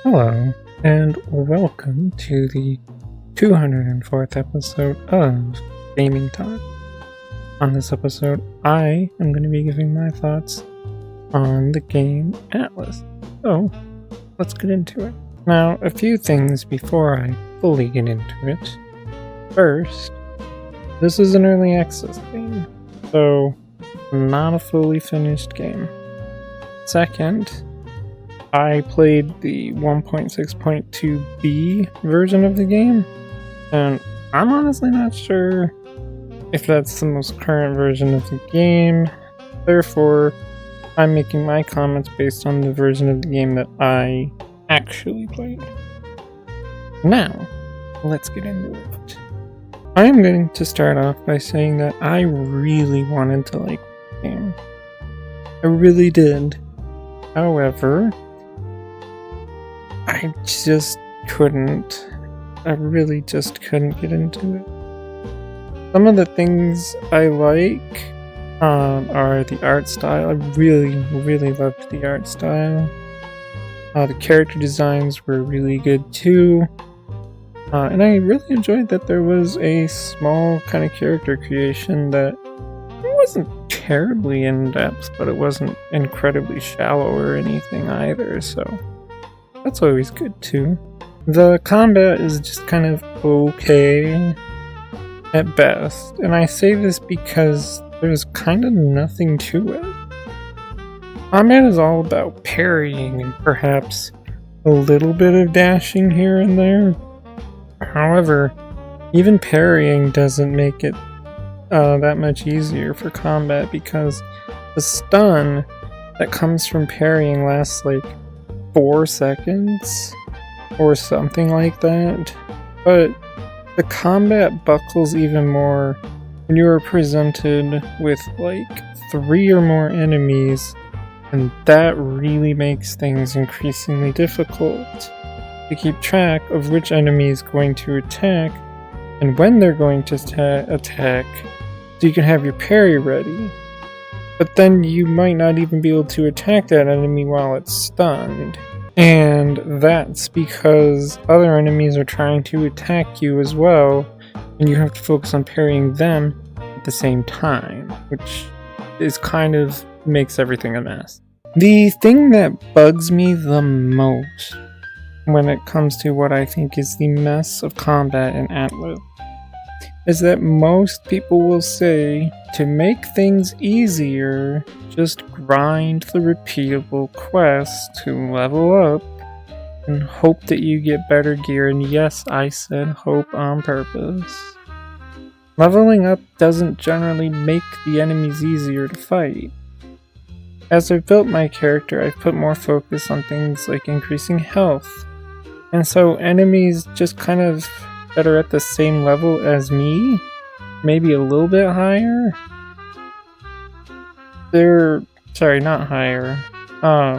Hello, and welcome to the 204th episode of Gaming Talk. On this episode, I am going to be giving my thoughts on the game Atlyss. So, let's get into it. Now, a few things before I fully get into it. First, this is an early access game, so not a fully finished game. Second, I played the 1.6.2b version of the game, and I'm honestly not sure if that's the most current version of the game. Therefore, I'm making my comments based on the version of the game that I actually played. Now, let's get into it. I am going to start off by saying that I really wanted to like the game. I really did. However, I just couldn't. I really just couldn't get into it. Some of the things I like are the art style. I really loved the art style. The character designs were really good too. And I really enjoyed that there was a small kind of character creation that wasn't terribly in-depth, but it wasn't incredibly shallow or anything either, so that's always good too. The combat is just kind of okay at best, and I say this because there's kind of nothing to it. Combat is all about parrying and perhaps a little bit of dashing here and there. However, even parrying doesn't make it that much easier for combat, because the stun that comes from parrying lasts like 4 seconds or something like that, but the combat buckles even more when you are presented with like 3 or more enemies, and that really makes things increasingly difficult to keep track of which enemy is going to attack and when they're going to attack, so you can have your parry ready. But then you might not even be able to attack that enemy while it's stunned. And that's because other enemies are trying to attack you as well, and you have to focus on parrying them at the same time, which is kind of makes everything a mess. The thing that bugs me the most when it comes to what I think is the mess of combat in Atlyss is that most people will say to make things easier, just grind the repeatable quests to level up and hope that you get better gear. And yes, I said hope on purpose. Leveling up doesn't generally make the enemies easier to fight. As I've built my character, I've put more focus on things like increasing health. And so enemies just kind of that are at the same level as me, maybe a little bit higher. Not higher. A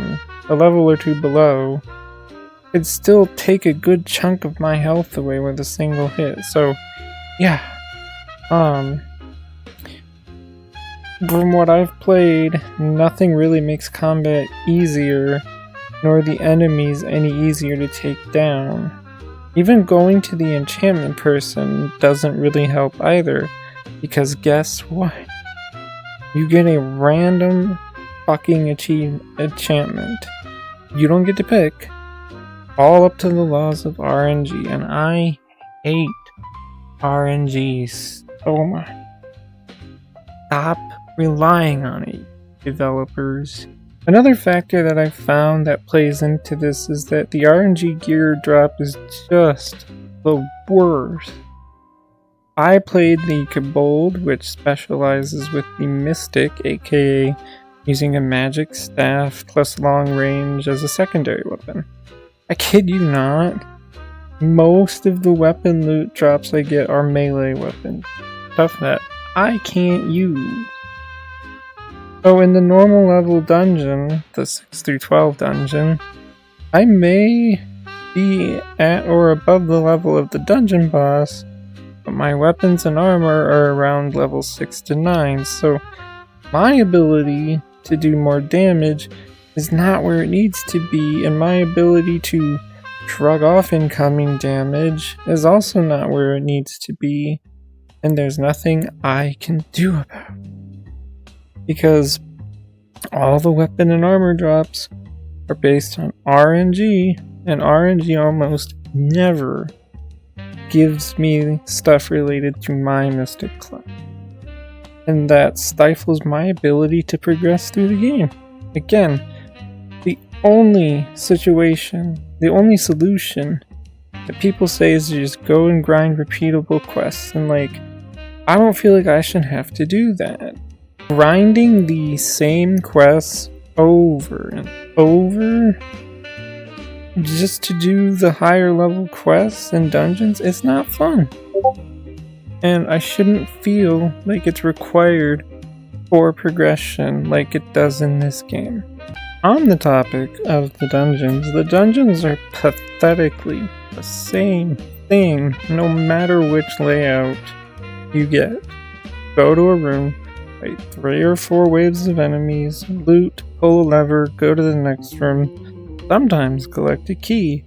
level or 2 below, it'd still take a good chunk of my health away with a single hit. So, yeah. From what I've played, nothing really makes combat easier, nor the enemies any easier to take down. Even going to the enchantment person doesn't really help either, because guess what? You get a random fucking enchantment. You don't get to pick. All up to the laws of RNG, and I hate RNG so much. Stop relying on it, developers. Another factor that I found that plays into this is that the RNG gear drop is just the worst. I played the Kobold, which specializes with the Mystic, aka using a magic staff plus long range as a secondary weapon. I kid you not, most of the weapon loot drops I get are melee weapons, stuff that I can't use. So in the normal level dungeon, the 6 through 12 dungeon, I may be at or above the level of the dungeon boss, but my weapons and armor are around level 6 to 9, so my ability to do more damage is not where it needs to be, and my ability to shrug off incoming damage is also not where it needs to be, and there's nothing I can do about it. Because all the weapon and armor drops are based on RNG, and RNG almost never gives me stuff related to my Mystic class. And that stifles my ability to progress through the game. Again, the only solution that people say is to just go and grind repeatable quests, and I don't feel like I should have to do that. Grinding the same quests over and over just to do the higher level quests and dungeons is not fun. And I shouldn't feel like it's required for progression like it does in this game. On the topic of the dungeons are pathetically the same thing no matter which layout you get. Go to a room, fight 3 or 4 waves of enemies, loot, pull a lever, go to the next room, sometimes collect a key,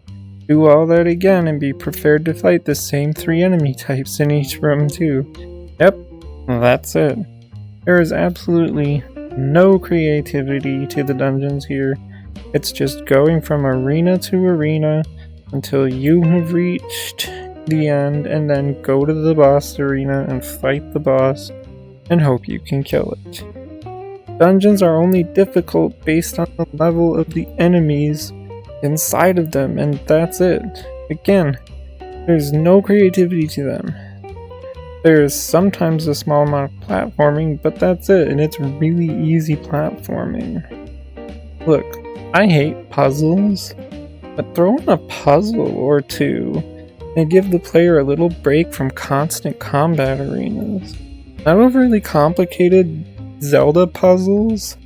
do all that again, and be prepared to fight the same 3 enemy types in each room too. Yep, that's it. There is absolutely no creativity to the dungeons here. It's just going from arena to arena until you have reached the end, and then go to the boss arena and fight the boss and hope you can kill it. Dungeons are only difficult based on the level of the enemies inside of them, and that's it. Again, there's no creativity to them. There's sometimes a small amount of platforming, but that's it, and it's really easy platforming. Look, I hate puzzles, but throw in a puzzle or two and give the player a little break from constant combat arenas. Not overly complicated Zelda puzzles,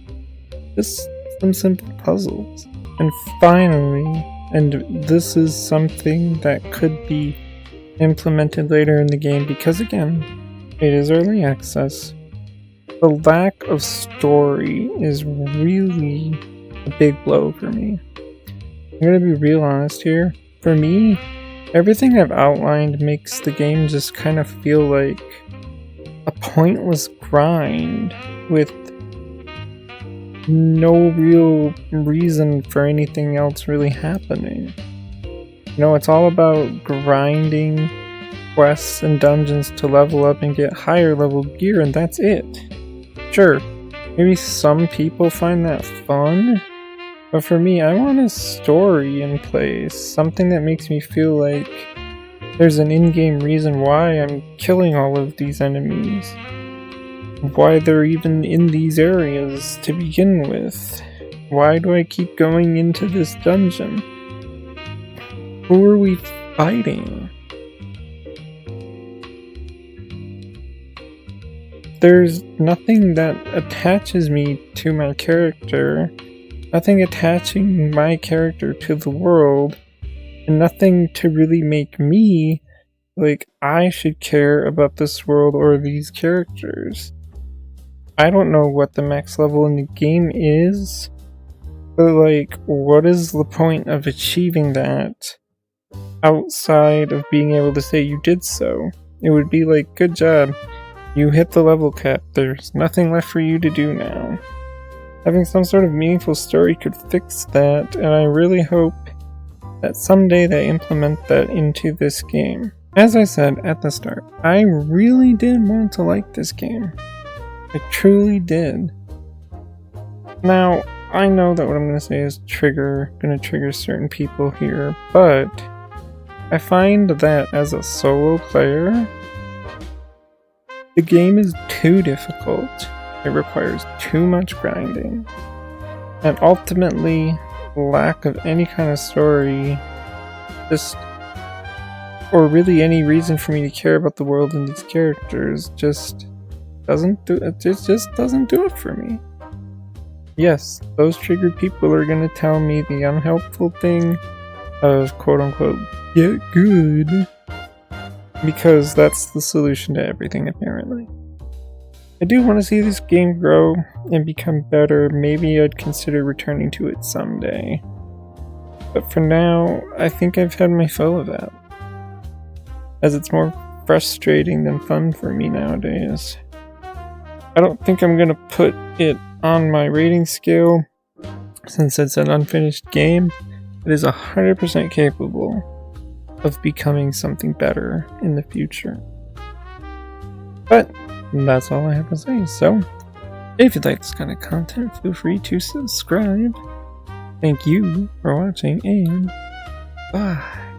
just some simple puzzles. And finally, and this is something that could be implemented later in the game because again, it is early access, the lack of story is really a big blow for me. I'm gonna be real honest here. For me, everything I've outlined makes the game just kind of feel like a pointless grind with no real reason for anything else really happening. You know, it's all about grinding quests and dungeons to level up and get higher level gear, and that's it. Sure, maybe some people find that fun, but for me, I want a story in place, something that makes me feel like there's an in-game reason why I'm killing all of these enemies, why they're even in these areas to begin with. Why do I keep going into this dungeon? Who are we fighting? There's nothing that attaches me to my character, nothing attaching my character to the world, and nothing to really make me like I should care about this world or these characters. I don't know what the max level in the game is, but what is the point of achieving that outside of being able to say you did so? It would be like, good job, you hit the level cap, there's nothing left for you to do now. Having some sort of meaningful story could fix that, and I really hope that someday they implement that into this game. As I said at the start, I really did want to like this game. I truly did. Now, I know that what I'm going to say is going to trigger certain people here, but I find that as a solo player, the game is too difficult. It requires too much grinding, and ultimately, lack of any kind of story, or really any reason for me to care about the world and these characters, just doesn't do it for me. Yes, those triggered people are gonna tell me the unhelpful thing of quote-unquote get good, because that's the solution to everything apparently. I do want to see this game grow and become better. Maybe I'd consider returning to it someday. But for now, I think I've had my fill of that, as it's more frustrating than fun for me nowadays. I don't think I'm gonna put it on my rating scale, since it's an unfinished game. It is 100% capable of becoming something better in the future. But that's all I have to say. So, if you like this kind of content, feel free to subscribe. Thank you for watching, and bye.